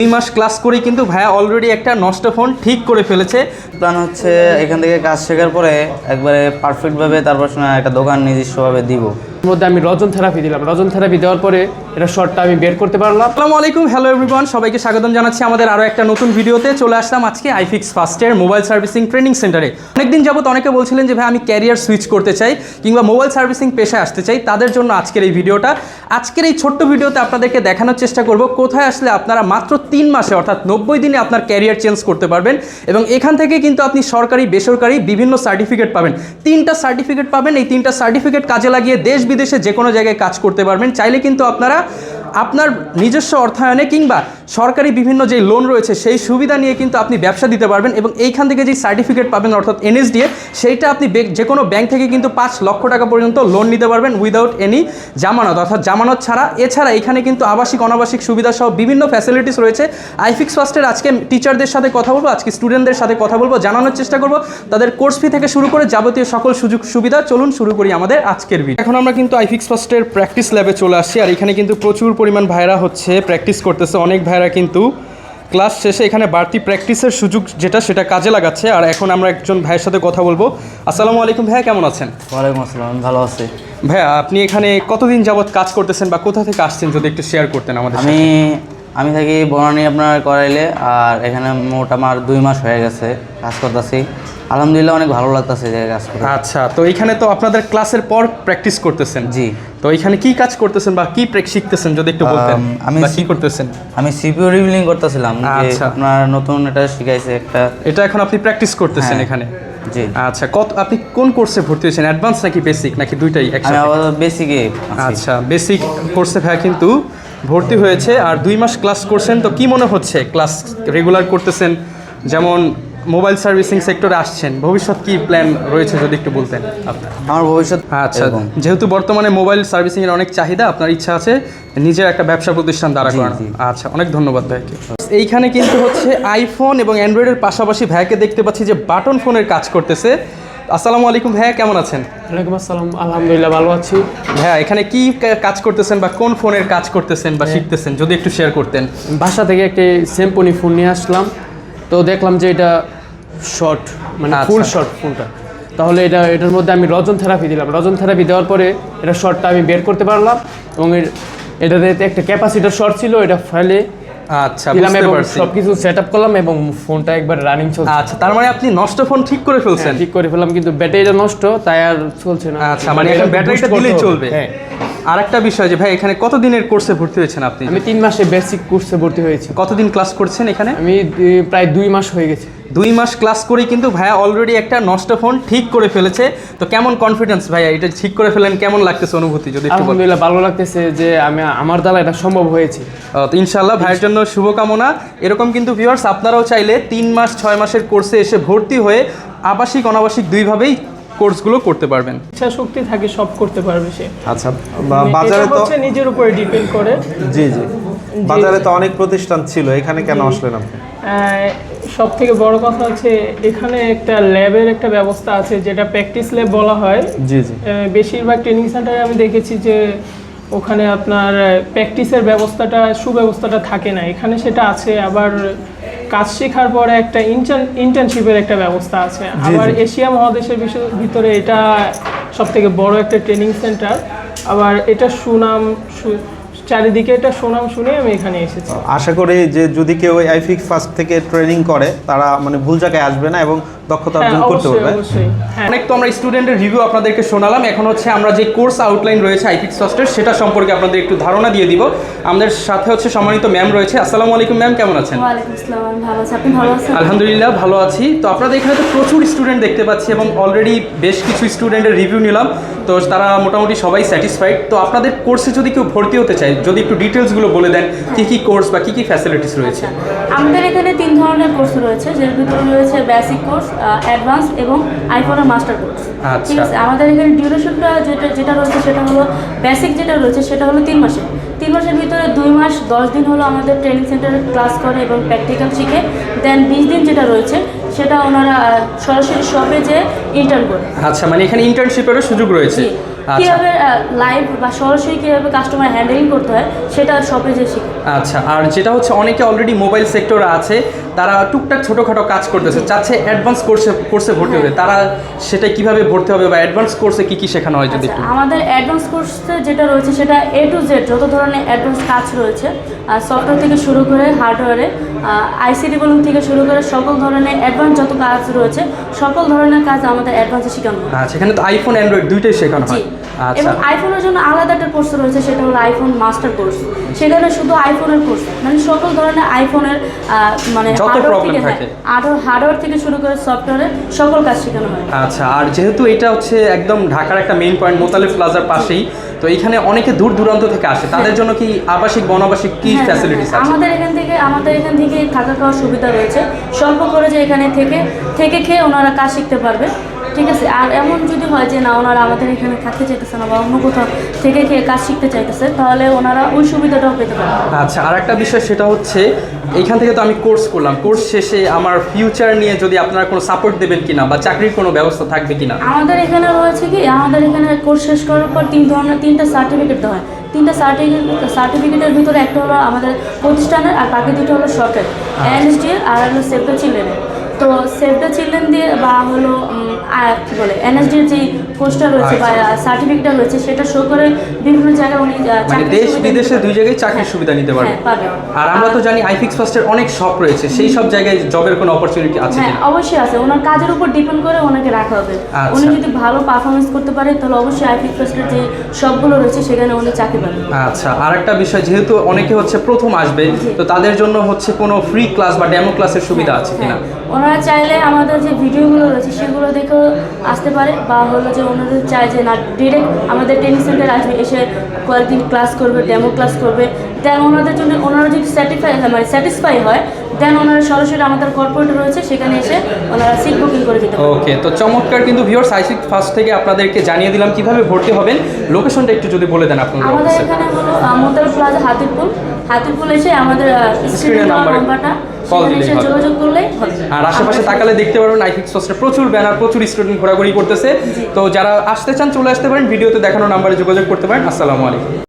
2 মাস class করেই কিন্তু ভাইয়া অলরেডি একটা নষ্ট ফোন ঠিক করে ফেলেছে। প্ল্যান হচ্ছে এখান থেকে কাজ শেখার পরে একবারে পারফেক্টভাবে তারপর একটা দোকান নিজস্বভাবে দিব। এর মধ্যে আমি রজন থেরাপি দিলাম। রজন থেরাপি দেওয়ার পরে এটা শর্টটা আমি বের করতে পারলাম। আসসালামু আলাইকুম, হ্যালো এভরিওয়ান, সবাইকে স্বাগতম জানাচ্ছি আমাদের আরও একটা নতুন ভিডিওতে। চলে আসলাম আজকে আইফিক্স ফার্স্টের মোবাইল সার্ভিসিং ট্রেনিং সেন্টারে। অনেকদিন যাবত অনেকে বলছিলেন যে ভাই আমি ক্যারিয়ার সুইচ করতে চাই কিংবা মোবাইল সার্ভিসিং পেশায় আসতে চাই, তাদের জন্য আজকের এই ভিডিওটা। আজকের এই ছোট্ট ভিডিওতে আপনাদেরকে দেখানোর চেষ্টা করব কোথায় আসলে আপনারা মাত্র 3 মাসে অর্থাৎ 90 দিনে আপনার ক্যারিয়ার চেঞ্জ করতে পারবেন এবং এখান থেকে কিন্তু আপনি সরকারি বেসরকারি বিভিন্ন সার্টিফিকেট পাবেন। 3টা সার্টিফিকেট পাবেন। এই 3টা সার্টিফিকেট কাজে লাগিয়ে দেশ বিদেশে যে কোনো জায়গায় কাজ করতে পারবেন। চাইলে কিন্তু আপনারা আপনার নিজস্ব অর্থায়নে কিংবা সরকারি বিভিন্ন যে লোন রয়েছে সেই সুবিধা নিয়ে কিন্তু আপনি ব্যবসা দিতে পারবেন এবং এইখান থেকে যে সার্টিফিকেট পাবেন অর্থাৎ এনএসডিএ, সেইটা আপনি যে কোনো ব্যাংক থেকে কিন্তু 5 লক্ষ টাকা পর্যন্ত লোন নিতে পারবেন উইদাউট এনি জামানত, অর্থাৎ জামানত ছাড়া। এছাড়া এখানে কিন্তু আবাসিক অনাবাসিক সুবিধা সহ বিভিন্ন ফ্যাসিলিটিস রয়েছে। আইফিক্স ফার্স্টের আজকে টিচারদের সাথে কথা বলবো, আজকে স্টুডেন্টদের সাথে কথা বলবো, জানানোর চেষ্টা করব তাদের কোর্স ফি থেকে শুরু করে যাবতীয় সকল সুযোগ সুবিধা। চলুন শুরু করি আমাদের আজকের ভিডিও। এখন আমরা কিন্তু আইফিক্স ফার্স্টের প্র্যাকটিস ল্যাবে চলে আসছি আর এখানে কিন্তু প্রচুর পরিমাণ ভাইরা হচ্ছে প্র্যাকটিস করতেছে। অনেক ভাইরা কিন্তু ক্লাস শেষে এখানে বাড়তি প্র্যাকটিসের সুযোগ সেটা কাজে লাগাচ্ছে। আর এখন আমরা একজন ভাইয়ের সাথে কথা বলবো। আসসালামু আলাইকুম ভাইয়া, কেমন আছেন? ওয়ালাইকুম আসসালাম, ভালো আছি ভাইয়া। আপনি এখানে কতদিন যাবত কাজ করতেছেন বা কোথা থেকে আসছেন যদি একটু শেয়ার করতেন আমাদের সাথে। আমি থাকি বনানী আপনার করাইলে, আর এখানে মোট আমার 2 মাস হয়ে গেছে কাজ করতেছি। আলহামদুলিল্লাহ অনেক ভালো লাগতেছে যে কাজ করে। আচ্ছা, তো এখানে তো আপনাদের ক্লাসের পর প্র্যাকটিস করতেছেন। জি। তো এখানে কি কাজ করতেছেন বা কি শিখতেছেন যদি একটু বলতেন। আমি কি করতেছেন? আমি সিপিইউ রিবিলিং করতেছিলাম। আচ্ছা। আপনার নতুন এটা শিখাইছে একটা, এটা এখন আপনি প্র্যাকটিস করতেছেন এখানে। জি। আচ্ছা, আপনি কোন কোর্সে ভর্তি হয়েছেন, অ্যাডভান্স নাকি বেসিক নাকি দুইটাই আমি একসাথে? আবার বেসিকে। আচ্ছা, বেসিক কোর্সে ভাইয়া কিন্তু ভর্তি হয়েছে আর 2 মাস ক্লাস করছেন। তো কি মনে হচ্ছে ক্লাস রেগুলার করতেছেন, যেমন মোবাইল সার্ভিসিং সেক্টরে আসছেন, ভবিষ্যৎ কি প্ল্যান রয়েছে যদি একটু বলতেন আপনার? আমার ভবিষ্যৎ আচ্ছা, যেহেতু বর্তমানে মোবাইল সার্ভিসিং এর অনেক চাহিদা, আপনার ইচ্ছা আছে নিজের একটা ব্যবসা প্রতিষ্ঠান দাঁড়া করানো। আচ্ছা, অনেক ধন্যবাদ ভাইকে। এইখানে কিন্তু হচ্ছে আইফোন এবং অ্যান্ড্রয়েডের পাশাপাশি ভাইকে দেখতে পাচ্ছি যে বাটন ফোনের কাজ করতেছে। আসসালামু আলাইকুম ভাইয়া, কেমন আছেন? ওয়ালাইকুম আসসালাম, আলহামদুলিল্লাহ ভালো আছি। ভাইয়া এখানে কি কাজ করতেছেন বা কোন ফোনের কাজ করতেছেন বা শিখতেছেন যদি একটু শেয়ার করতেন। বাসা থেকে একটি স্যামসং ফোন নিয়ে আসলাম, তো দেখলাম যে এটা শর্ট, মানে ফুল শর্ট ফোনটা। তাহলে এটার মধ্যে আমি রজন থেরাপি দিলাম। রজন থেরাপি দেওয়ার পরে এটা শর্টটা আমি বের করতে পারলাম এবং এটাতে একটা ক্যাপাসিটার শর্ট ছিল, এটা ফাইলে আচ্ছা বুঝতে পারছি। সবকিছু সেটআপ করলাম এবং ফোনটা একবার রানিং চলছে। আচ্ছা, তার মানে আপনি নষ্ট ফোন ঠিক করে ফেলছেন? ঠিক করে ফেললাম, কিন্তু ব্যাটারিটা নষ্ট, তাই আর চলছে না। আচ্ছা, মানে এখন ব্যাটারিটা দিলেই চলবে। হ্যাঁ। আরেকটা বিষয় যে ভাই এখানে কতদিনের কোর্সে ভর্তি হয়েছেন আপনি? আমি 3 মাসে বেসিক কোর্সে ভর্তি হয়েছি। কতদিন ক্লাস করছেন এখানে? আমি প্রায় 2 মাস হয়ে গেছে। 2 মাস ক্লাস করেই কিন্তু ভাইয়া অলরেডি একটা নষ্ট ফোন ঠিক করে ফেলেছে। তো কেমন কনফিডেন্স ভাইয়া, এটা ঠিক করে ফেলেন, কেমন লাগতেছে অনুভূতি যদি একটু বলেন? আলহামদুলিল্লাহ ভালো লাগতেছে যে আমার দ্বারা এটা সম্ভব হয়েছে। তো ইনশাআল্লাহ ভাইয়ের জন্য শুভকামনা। এরকম কিন্তু ভিউয়ার্স আপনারাও চাইলে 3 মাস 6 মাসের কোর্সে এসে ভর্তি হয়ে আবাসিক অনাবাসিক দুইভাবেই কোর্সগুলো করতে পারবেন। ইচ্ছা শক্তি থাকে সব করতে পারবে সে। আচ্ছা, বাজারে তো হচ্ছে নিজের উপরে ডিপেন্ড করে। জি জি, বাজারে তো অনেক প্রতিষ্ঠান ছিল, এখানে কেন আসলেন আপনি? সব থেকে বড় কথা হচ্ছে এখানে একটা ল্যাবের একটা ব্যবস্থা আছে, যেটা প্র্যাকটিস ল্যাব বলা হয়। জি জি। বেশিরভাগ ট্রেনিং সেন্টারে আমি দেখেছি যে ওখানে আপনার প্র্যাকটিসের সুব্যবস্থাটা থাকে না, এখানে সেটা আছে। আবার কাজ শেখার পরে একটা ইন্টার্নশিপের একটা ব্যবস্থা আছে। আবার এশিয়া মহাদেশের ভিতরে এটা সবথেকে বড় একটা ট্রেনিং সেন্টার। আবার এটা চারিদিকে এটা সুনাম শুনে আমি এখানে এসেছি। আশা করি যে যদি কেউ আইফিক্স ফার্স্ট থেকে ট্রেনিং করে তারা মানে ভুল জায়গায় আসবে না এবং দক্ষতা অর্জন করতে পারবে। অনেক তো আমরা স্টুডেন্টের রিভিউ আপনাদেরকে শোনালাম। এখন হচ্ছে আমরা যে কোর্স আউটলাইন রয়েছে আইফিক্স ফার্স্টের সেটা সম্পর্কে আপনাদের একটু ধারণা দিয়ে দিব। আমাদের সাথে হচ্ছে সম্মানিত ম্যাম রয়েছে। আসসালামু আলাইকুম ম্যাম, কেমন আছেন? ওয়ালাইকুম আসসালাম, ভালো আছি। আপনি ভালো আছেন? আলহামদুলিল্লাহ ভালো আছি। তো আপনাদের এখানে তো প্রচুর স্টুডেন্ট দেখতে পাচ্ছি এবং অলরেডি বেশ কিছু স্টুডেন্টের রিভিউ নিলাম, তো তারা মোটামুটি সবাই স্যাটিসফাইড। তো আপনাদের কোর্সে যদি কেউ ভর্তি হতে চায় যদি একটু ডিটেলসগুলো বলে দেন, কি কোর্স বা কি ফ্যাসিলিটিস রয়েছে? আমাদের এখানে 3 ধরনের কোর্স রয়েছে, যার ভিতরে রয়েছে বেসিক কোর্স, অ্যাডভান্স এবং আইফোনের মাস্টার কোর্স। ঠিক আছে, আমাদের এখানে ডিউরেশনটা যেটা রয়েছে সেটা হলো বেসিক, যেটা রয়েছে সেটা হলো 3 মাসের। 3 মাসের ভিতরে 2 মাস 10 দিন হলো আমাদের ট্রেনিং সেন্টারে ক্লাস করে এবং প্র্যাকটিক্যাল শিখে। দেন 20 দিন যেটা রয়েছে সেটা ওনারা সরাসরি শপে যে ইন্টার্ন করে। আচ্ছা, মানে এখানে ইন্টার্নশিপেরও সুযোগ রয়েছে। কীভাবে লাইভ বা সরাসরি কীভাবে কাস্টমার হ্যান্ডেলিং করতে হয় সেটা শপে যে শিখে। আচ্ছা, আর যেটা হচ্ছে অনেকে অলরেডি মোবাইল সেক্টরে আছে, তারা টুকটাক ছোটোখাটো কাজ করতেছে, চাচ্ছে অ্যাডভান্স কোর্সে ভর্তি হবে, তারা সেটা কিভাবে ভর্তি হবে বা অ্যাডভান্স কোর্সে কি কি শেখানো হয় যদি একটু? আমাদের অ্যাডভান্স কোর্সে যেটা রয়েছে সেটা A to Z যত ধরনের অ্যাডভান্স কাজ রয়েছে, সফটওয়্যার থেকে শুরু করে হার্ডওয়্যারে, আইসি ডেভেলপ থেকে শুরু করে সকল ধরনের অ্যাডভান্স যত কাজ রয়েছে সকল ধরনের কাজ আমাদের অ্যাডভান্সে শেখানো হয়। আচ্ছা, এখানে তো আইফোন অ্যান্ড্রয়েড দুইটাই শেখানো হয়। আচ্ছা, এবং আইফোনের জন্য আলাদা একটা কোর্স রয়েছে, সেটা হলো আইফোন মাস্টার কোর্স। সেখানে শুধু আইফোনের কোর্স, মানে সকল ধরনের আইফোনের মানে হার্ডওয়্যার থেকে শুরু করে সফটওয়্যারে সকল কাজ শেখানো হয়। আচ্ছা, আর যেহেতু এটা হচ্ছে একদম ঢাকার একটা মেইন পয়েন্ট মোতালেব প্লাজার পাশেই, তো এখানে অনেকে দূর দূরান্ত থেকে আসে, তাদের জন্য কি আবাসিক বনাবাসিক কি ফ্যাসিলিটিস আছে? আমাদের এখান থেকে থাকা খাওয়ার সুবিধা রয়েছে, স্বল্প করে যে এখানে থেকে খেয়ে ওনারা কাজ শিখতে পারবে। ঠিক আছে, আর এমন যদি হয় যে না ওনারা আমাদের এখানে থাকতে চাইতেছে না বা অন্য কোথাও থেকে খেয়ে কাজ শিখতে চাইতেছে, তাহলে ওনারা ওই সুবিধাটাও পেতে পারে। আচ্ছা, আর একটা বিষয় সেটা হচ্ছে এইখান থেকে তো আমি কোর্স করলাম, কোর্স শেষে আমার ফিউচার নিয়ে যদি আপনারা কোনো সাপোর্ট দেবেন কিনা বা চাকরির কোনো ব্যবস্থা থাকবে কিনা? আমাদের এখানে রয়েছে কি, আমাদের এখানে কোর্স শেষ করার পর 3টা সার্টিফিকেট দেওয়া হয়। 3টা সার্টিফিকেটের ভিতরে একটা হলো আমাদের প্রতিষ্ঠানের, আর বাকি 2টা হলো সরকারি, NSDL আর হলো সেভ দ্য চিলড্রেন। তো সেভ দ্য চিলড্রেন দিয়ে বা হলো কি বলে NSDL যে কোর্সটা রয়েছে বা সার্টিফিকেটটা রয়েছে সেটা শো করে বিভিন্ন জায়গায় উনি মানে দেশ বিদেশে দুই জায়গায় চাকরির সুবিধা নিতে পারবে। আর আমরা তো জানি আইফিক্স ফার্স্টের অনেক শপ রয়েছে, সেই সব জায়গায় জবের কোনো অপরচুনিটি আছে কিনা? অবশ্যই আছে, ওনার কাজের উপর ডিপেন্ড করে ওনাকে রাখা হবে। উনি যদি ভালো পারফরমেন্স করতে পারে তাহলে অবশ্যই আইফিক্স ফার্স্টের যে শপগুলো রয়েছে সেখানে উনি চাকরি পাবেন। আচ্ছা, আর একটা বিষয়, যেহেতু অনেকে হচ্ছে প্রথম আসবে, তো তাদের জন্য হচ্ছে কোনো ফ্রি ক্লাস বা ডেমো ক্লাসের সুবিধা আছে কিনা? ওনারা চাইলে আমাদের যে ভিডিওগুলো রয়েছে সেগুলো দেখেও আসতে পারে, বা হলো যে ওনাদের চায় যে না ডিরেক্ট আমাদের ট্রেনিং সেন্টারে আসবে, এসে কয়েকদিন ক্লাস করবে, ডেমো ক্লাস করবে, দেন ওনাদের জন্য ওনারা যদি স্যাটিসফাই হয় দেন ওনারা সরাসরি আমাদের কর্পোরেট রয়েছে সেখানে এসে ওনারা সিট বুকিং করে দিতে পারে। ওকে, তো চমৎকার কিন্তু ভিউয়ার্স, আইফিক্স ফার্স্ট থেকে আপনাদেরকে জানিয়ে দিলাম কিভাবে ভর্তি হবেন। লোকেশনটা একটু যদি বলে দেন আপনাদের। আমাদের এখানে হলো মোতালেব প্লাজা হাতিরপুল এসে আমাদের স্ক্রিনের নাম্বারটা কল দিলেই হবে, যোগাযোগ করলেই হবে। আর আশেপাশে তাকালে দেখতে পারবেন আইফিক্স ফার্স্টে প্রচুর ব্যানার, প্রচুর স্টুডেন্ট ঘোরাঘুরি করতেছে। তো যারা আসতে চান চলে আসতে পারেন, ভিডিওতে দেখানো নাম্বারে যোগাযোগ করতে পারেন। আসসালামু আলাইকুম।